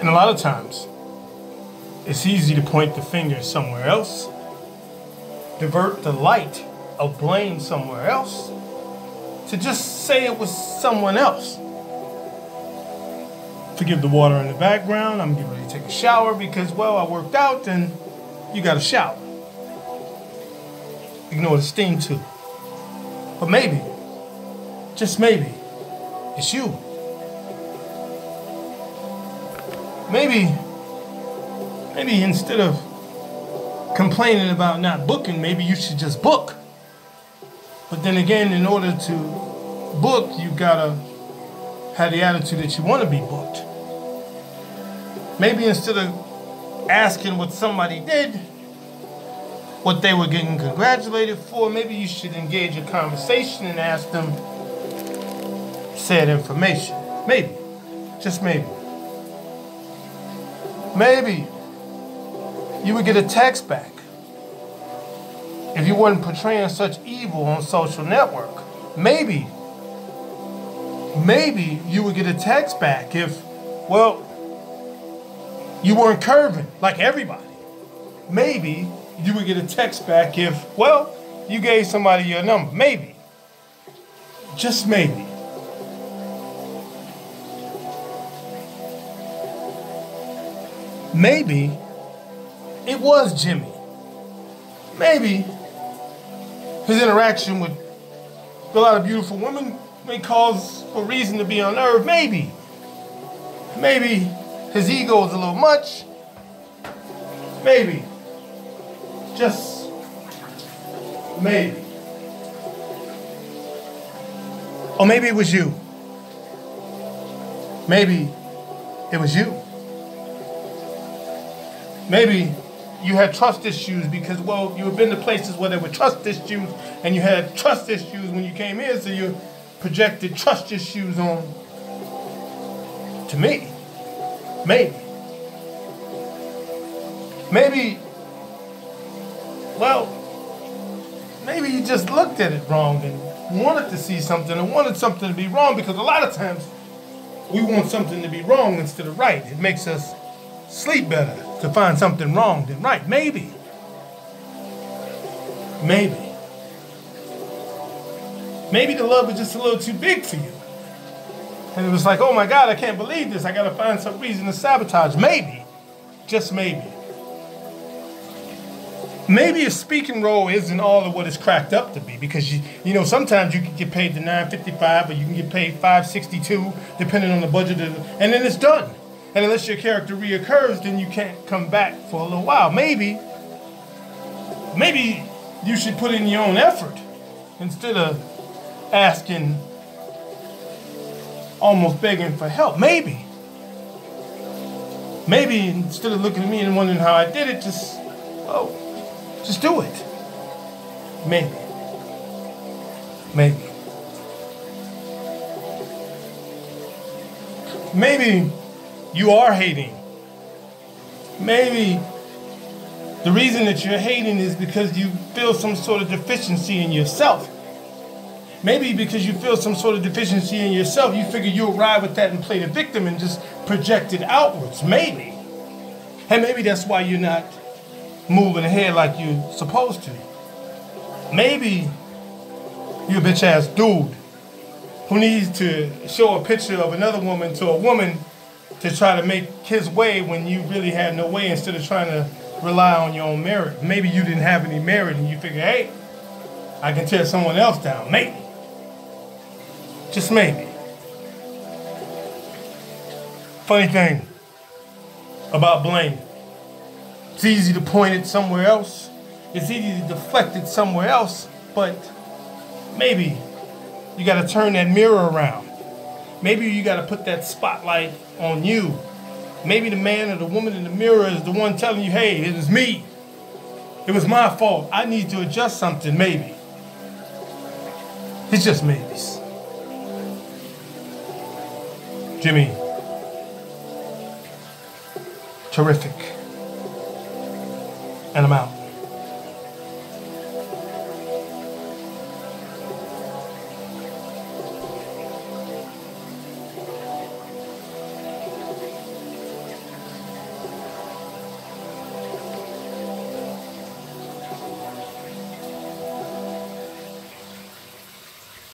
And a lot of times, it's easy to point the finger somewhere else, divert the light of blame somewhere else, to just say it was someone else. Forgive the water in the background. I'm getting ready to take a shower because, well, I worked out and you got a shower. Ignore the steam too. But maybe, just maybe, it's you. Maybe instead of complaining about not booking, maybe you should just book. But then again, in order to book, you gotta have the attitude that you want to be booked. Maybe instead of asking what somebody did, what they were getting congratulated for, maybe you should engage a conversation and ask them said information. Maybe, just maybe. Maybe you would get a text back if you weren't portraying such evil on social network. Maybe you would get a text back if, well, you weren't curving like everybody. Maybe you would get a text back if, well, you gave somebody your number. Maybe. Just maybe. Maybe it was Jimmy. Maybe his interaction with a lot of beautiful women may cause a reason to be unnerved. Maybe his ego is a little much. Maybe. Just maybe. Or maybe it was you. Maybe it was you. Maybe you had trust issues because, well, you had been to places where there were trust issues and you had trust issues when you came here, so you projected trust issues on to me. Maybe. Well, maybe you just looked at it wrong and wanted to see something and wanted something to be wrong, because a lot of times we want something to be wrong instead of right. It makes us sleep better to find something wrong than right. Maybe. Maybe the love was just a little too big for you. And it was like, oh my God, I can't believe this. I got to find some reason to sabotage. Maybe. Just maybe. Maybe a speaking role isn't all of what it's cracked up to be, because you know sometimes you can get paid the $9.55, or you can get paid $5.62 depending on the budget, and then it's done. And unless your character reoccurs, then you can't come back for a little while. Maybe you should put in your own effort instead of asking, almost begging for help. Maybe instead of looking at me and wondering how I did it, just do it. Maybe. Maybe you are hating. Maybe the reason that you're hating is because you feel some sort of deficiency in yourself. Maybe because you feel some sort of deficiency in yourself, you figure you'll ride with that and play the victim and just project it outwards. Maybe. And maybe that's why you're not moving ahead like you're supposed to. Maybe you're a bitch-ass dude who needs to show a picture of another woman to a woman to try to make his way when you really had no way, instead of trying to rely on your own merit. Maybe you didn't have any merit and you figure, hey, I can tear someone else down. Maybe. Just maybe. Funny thing about blame. It's easy to point it somewhere else. It's easy to deflect it somewhere else. But maybe you got to turn that mirror around. Maybe you got to put that spotlight on you. Maybe the man or the woman in the mirror is the one telling you, hey, it was me. It was my fault. I need to adjust something. Maybe. It's just maybes. Jimmy. Terrific. And I'm out.